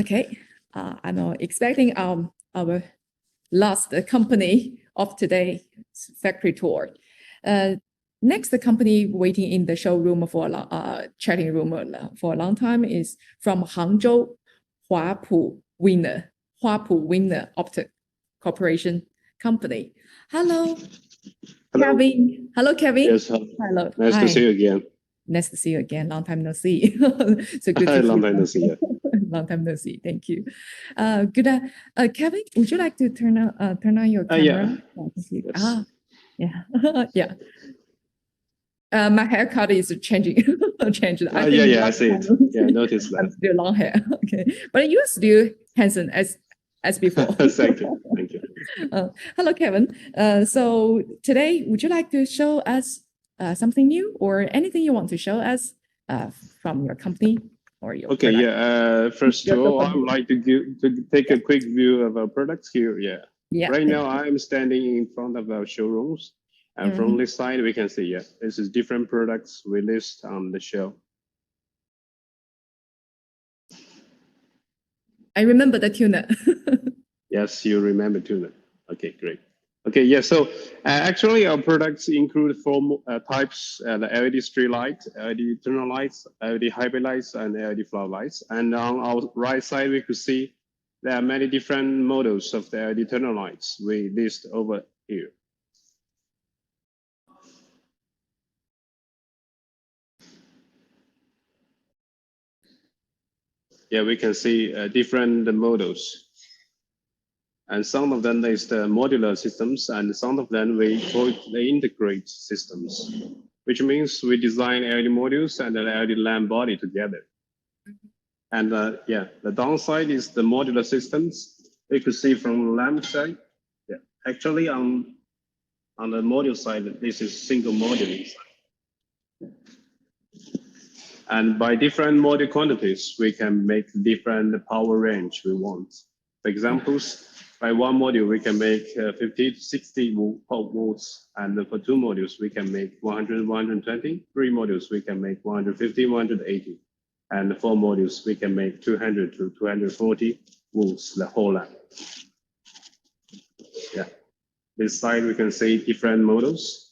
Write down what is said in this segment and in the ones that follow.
Okay, I'm expecting our last company of today's factory tour. Next, the company waiting in the showroom for chatting room for a long time is from Hangzhou, Hpwinner Optic Corporation Company. Hello, Kevin. Hello, Kevin. Yes, hello. Nice Hi. to see you again. Nice to see you again. Long time no see. So good to Long time no see you. Long time no see. Thank you. Kevin, would you like to turn on your camera? Yes. Yeah. Yeah. My haircut is changing. Changed. Yeah, I see it. Yeah, I noticed that. I'm still long hair. Okay, but you're still handsome as before. Thank you. Thank you. Hello, Kevin. So today, would you like to show us something new or anything you want to show us from your company or your Okay, product? yeah. First of all, I would like to take a quick view of our products here. Yeah. Right now, I'm standing in front of our showrooms. And from this side, we can see, this is different products we list on the show. I remember the tuner. Yes, you remember tuner. Okay, great. Okay, yeah, so actually our products include four types, the LED street light, LED tunnel lights, LED hybrid lights, and LED flower lights. And on our right side, we could see there are many different models of the LED tunnel lights we list over here. Yeah, we can see different models. And some of them is the modular systems, and some of them we call it the integrate systems, which means we design LED modules and the LED lamp body together. And yeah, the downside is the modular systems. You could see from the lamp side. Yeah, actually on the module side, this is single module inside. And by different module quantities, we can make different power range we want. For examples, by one module, we can make 50 to 60 volts. And for two modules, we can make 100, 120. Three modules, we can make 150, 180. And four modules, we can make 200 to 240 volts, the whole lamp. Yeah. This side, we can see different models.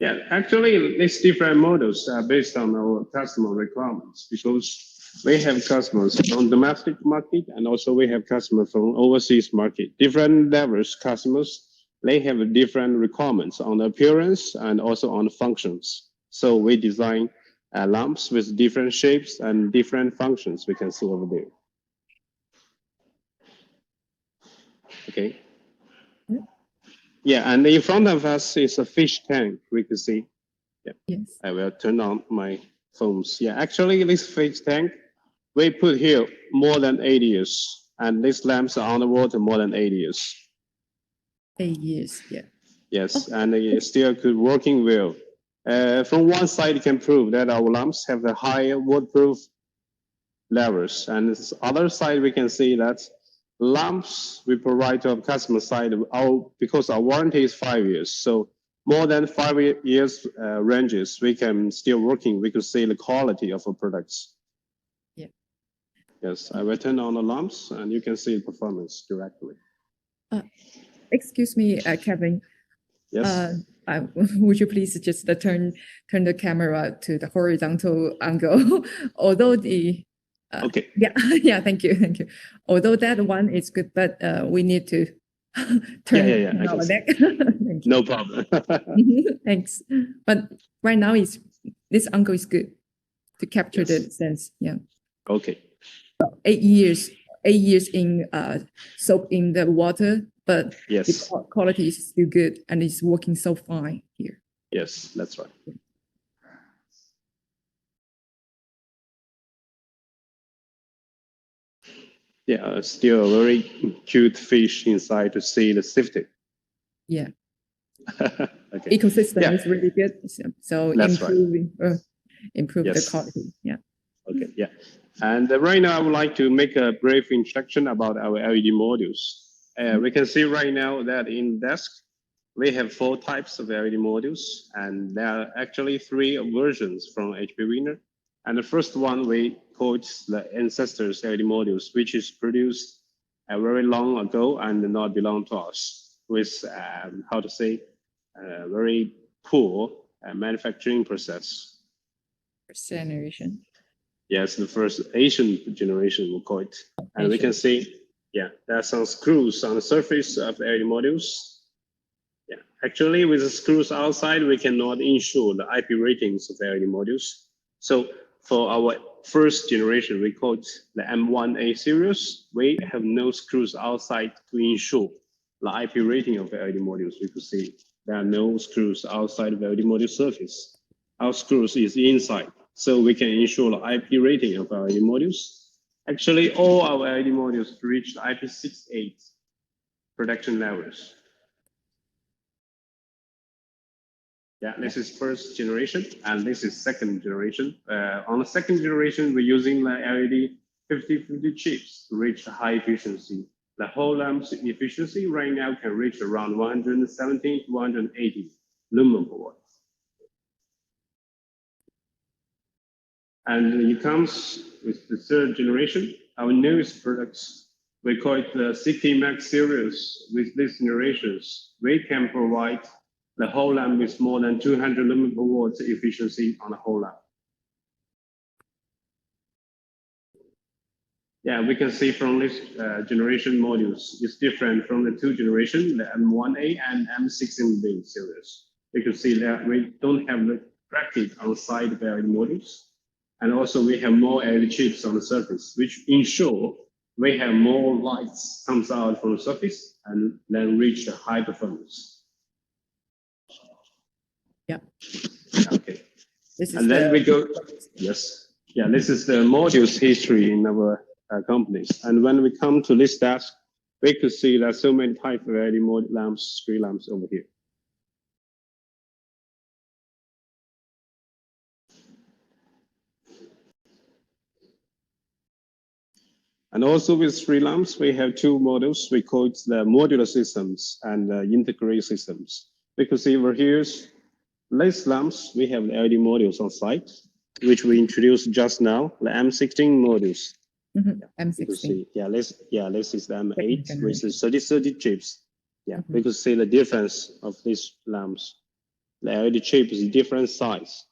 Yeah, actually, these different models are based on our customer requirements because we have customers from domestic market and also we have customers from overseas market. Different levels customers, they have different requirements on the appearance and also on the functions. So we design lamps with different shapes and different functions we can see over there. Okay. Yeah, and in front of us is a fish tank we can see. Yeah. Yes. I will turn on my phones. Yeah, actually this fish tank, we put here more than 8 years. And these lamps are on the water more than 8 years. 8 years, yeah. Yes, and it still good working well. From one side, you can prove that our lamps have a higher waterproof levels. And this other side, we can see that lamps we provide to our customer side, because our warranty is 5 years. So more than 5 years ranges, we can still working. We can see the quality of our products. Yeah. Yes, I will turn on the lamps and you can see the performance directly. Excuse me, Kevin. Yes. Would you please just turn the camera to the horizontal angle? Although the okay. Yeah, thank you. Although that one is good, but we need to turn our neck. No problem. Thanks. But right now this angle is good to capture the sense. Yeah. Okay. 8 years in soaked in the water, but the quality is still good and it's working so fine here. Yes, that's right. Yeah, still a very cute fish inside to see the safety. Yeah. Okay. Ecosystem is really good. So improve the quality. Yeah. Okay. Yeah. And right now I would like to make a brief introduction about our LED modules. We can see right now that in desk we have 4 types of LED modules, and there are actually 3 versions from Hpwinner. And the first one we called the ancestors LED modules, which is produced very long ago and not belong to us, with how to say very poor manufacturing process. First generation. Yes, the first Asian generation we call it, and we Asian. can see, yeah, there are some screws on the surface of the LED modules. Yeah, actually, with the screws outside, we cannot ensure the IP ratings of the LED modules. So for our first generation, we call it the M1A series. We have no screws outside to ensure the IP rating of the LED modules. We could see there are no screws outside of the LED module surface. Our screws is inside, so we can ensure the IP rating of our LED modules. Actually, all our LED modules reach the IP68 production levels. Yeah, this is first generation, and this is second generation. On the second generation, we're using the LED 5050 chips to reach the high efficiency. The whole lamp's efficiency right now can reach around 170 to 180 lumen per watt. And it comes with the third generation, our newest products. We call it the CT Max series. With these generations, we can provide the whole lamp with more than 200 lumen per watt efficiency on the whole lamp. Yeah, we can see from this generation modules, it's different from the two generation, the M1A and M16B series. You can see that we don't have the bracket outside the LED modules. And also we have more LED chips on the surface, which ensure we have more lights comes out from the surface and then reach the high performance. Yeah. Okay. This is and then we go, yes. Yeah, this is the modules history in our companies. And when we come to this desk, we could see that so many types of LED module lamps, street lamps over here. And also with street lamps, we have two models. We call it the modular systems and integrated systems. We could see over here, these lamps, we have the LED modules on site, which we introduced just now, the M16 modules. Mm-hmm. M16. Yeah, this is the M8 with the 3030 chips. Yeah, we could see the difference of these lamps. The LED chip is different size.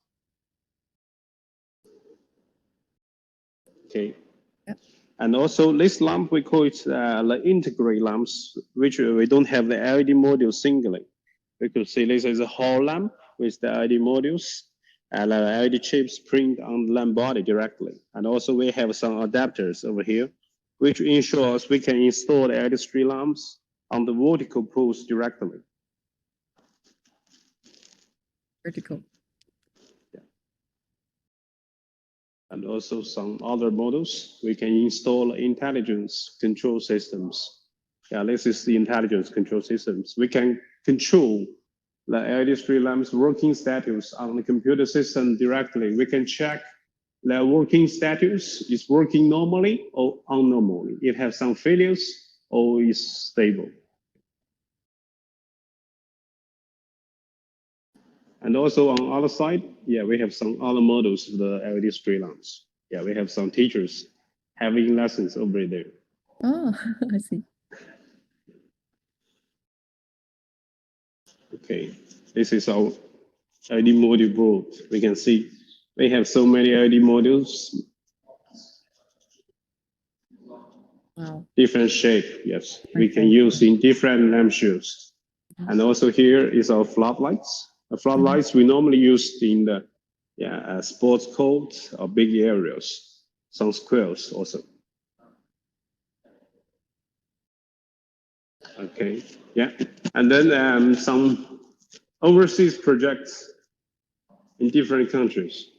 Okay. Yep. And also this lamp, we call it the integrated lamps, which we don't have the LED module singly. We could see this is a whole lamp with the LED modules and the LED chips print on the lamp body directly. And also we have some adapters over here, which ensures we can install the LED street lamps on the vertical poles directly. Vertical. Yeah. And also some other models, we can install intelligence control systems. Yeah, this is the intelligence control systems. We can control the LED street lamps working status on the computer system directly. We can check the working status is working normally or unnormally. It has some failures or is stable. And also on the other side, yeah, we have some other models of the LED street lamps. Yeah, we have some teachers having lessons over there. Oh, I see. Okay, this is our LED module board. We can see we have so many LED modules. Wow. Different shape, yes. We can use in different lamp shades. And also here is our floodlights. The floodlights we normally use in the sports courts or big areas, some squares also. Okay, yeah. And then some overseas projects in different countries.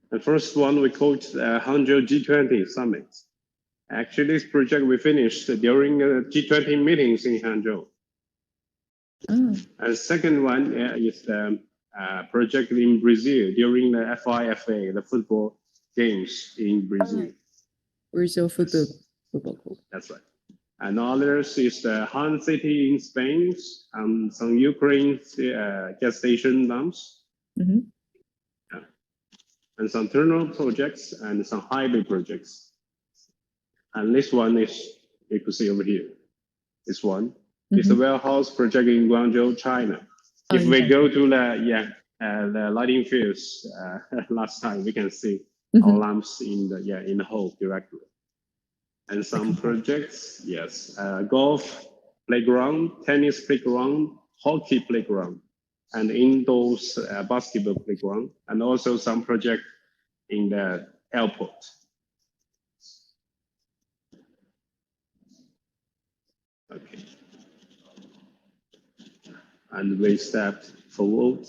The first one we called Hangzhou G20 Summit. Actually, this project we finished during G20 meetings in Hangzhou. Oh. And the second one is the project in Brazil during the FIFA, the football games in Brazil. Brazil football club. That's right. And others is the Han City in Spain and some Ukraine gas station lamps. Mm-hmm. Yeah. and some terminal projects, and some highway projects. And this one is, you can see over here, this one. It's a warehouse project in Guangzhou, China. If we go to the lighting fields last time, we can see our lamps in the hole directly. And some projects, yes, golf playground, tennis playground, hockey playground, and indoors basketball playground, and also some project in the airport. Okay. And we step forward.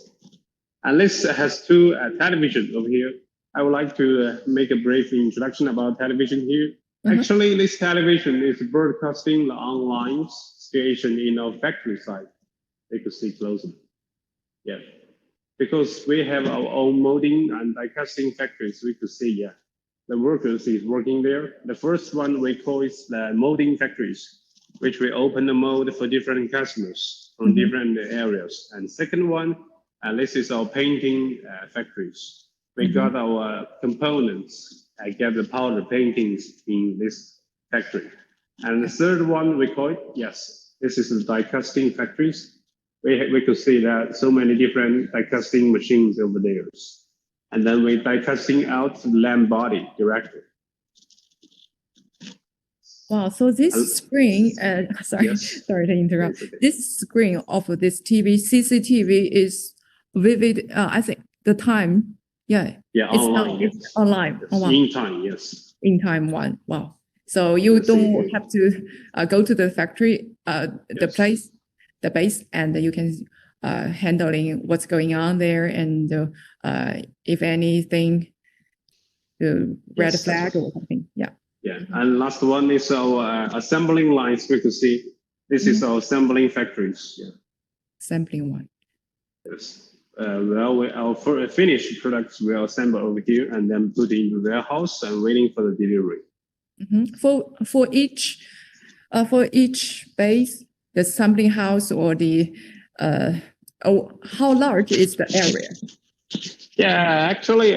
And this has two television over here. I would like to make a brief introduction about television here. Actually, this television is broadcasting the online situation in our factory side. You can see closer. Yeah. Because we have our own molding and die casting factories, we could see, the workers is working there. The first one we call is the molding factories, which we open the mold for different customers from different areas. And second one, this is our painting factories. We got our components, get the powder paintings in this factory. And the third one we call it, this is the die casting factories. We could see that so many different die casting machines over there. And then we die casting out the lamp body directly. Wow, so this screen, sorry to interrupt. Okay. This screen of this TV, CCTV is vivid, I think the time, online. It's online. In time, yes. In time one, wow. So you don't have to go to the factory, the place, the base, and you can handling what's going on there, and if anything, the red flag or something, Yeah, and last one is our assembling lines. We can see this is our assembling factories. Assembling one. Yes. Our finished products will assemble over here and then put in the warehouse and waiting for the delivery. For each base, the assembling house or the how large is the area? Yeah, actually,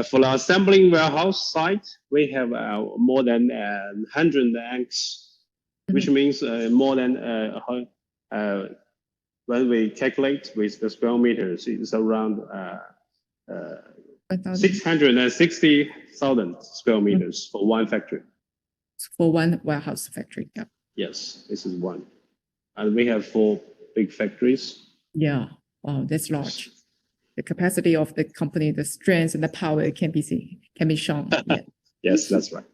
for the assembling warehouse site, we have more than 100 acres, which means more than when we calculate with the square meters, it's around 660,000 square meters for one factory. For one warehouse factory, Yes, this is one. And we have 4 big factories. Yeah, wow, that's large. The capacity of the company, the strength and the power can be seen, can be shown. Yes, that's right.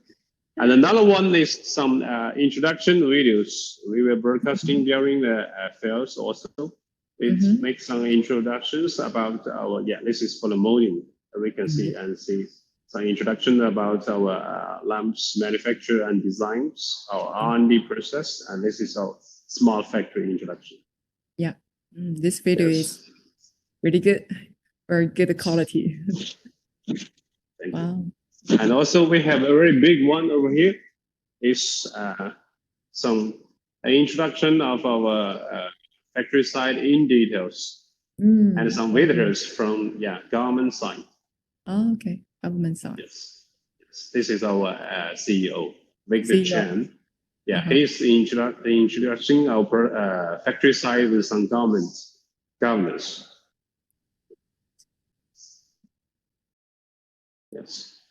And another one is some introduction videos we were broadcasting during the fairs also. It makes some introductions about our, this is for the molding. We can see some introduction about our lamps manufacture and designs, our R&D process, and this is our small factory introduction. Yeah, this video is really good, very good quality. Wow. And also we have a very big one over here is some introduction of our factory side in details and some visitors from government side. Oh, okay, government side. Yes. This is our CEO, Victor Chen. Yeah, he's introducing our factory side with some governors. Yes.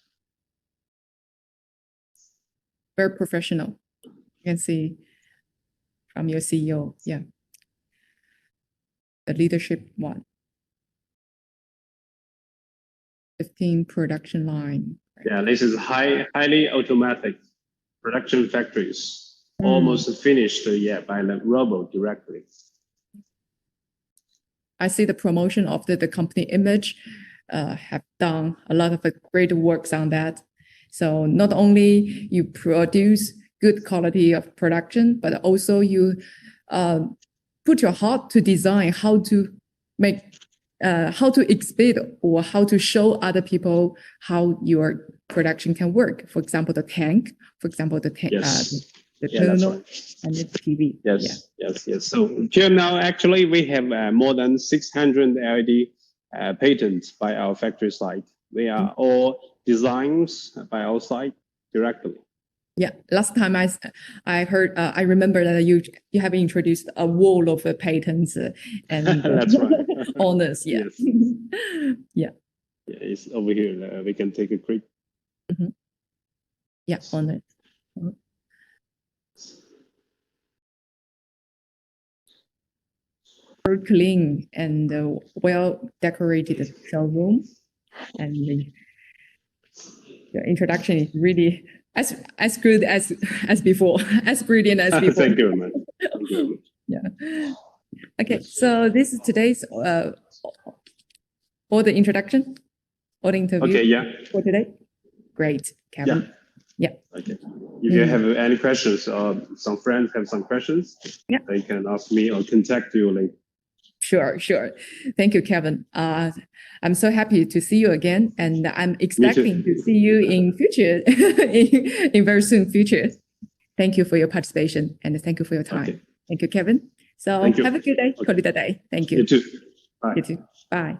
Very professional. You can see from your CEO, the leadership one. 15 production line. Yeah, this is highly automatic production factories, almost finished by the robot directly. I see the promotion of the company image, have done a lot of great works on that. So not only you produce good quality of production, but also you put your heart to design how to make, how to exhibit or how to show other people how your production can work. For example, the tank, the terminal, and the TV. Yes. So till now, actually, we have more than 600 LED patents by our factory site. They are all designs by our site directly. Yeah, last time I heard, I remember that you have introduced a wall of patents and That's right. honors. Yeah. Yes. Yeah. Yeah, it's over here. We can take a quick. Yeah, honors. Very clean and well decorated showroom, and the introduction is really as good as before, as brilliant as before. Thank you, man. Thank you very much. Yeah. Okay, so this is today's all the introduction, all the interview. Okay, yeah. For today. Great, Kevin. Yeah. Okay. If you have any questions or some friends have some questions, they can ask me or contact you later. Sure. Thank you, Kevin. I'm so happy to see you again, and I'm expecting to see you in future, in very soon future. Thank you for your participation and thank you for your time. Okay. Thank you, Kevin. So have a good day. Call it a day. Thank you. You too. Bye. You too. Bye.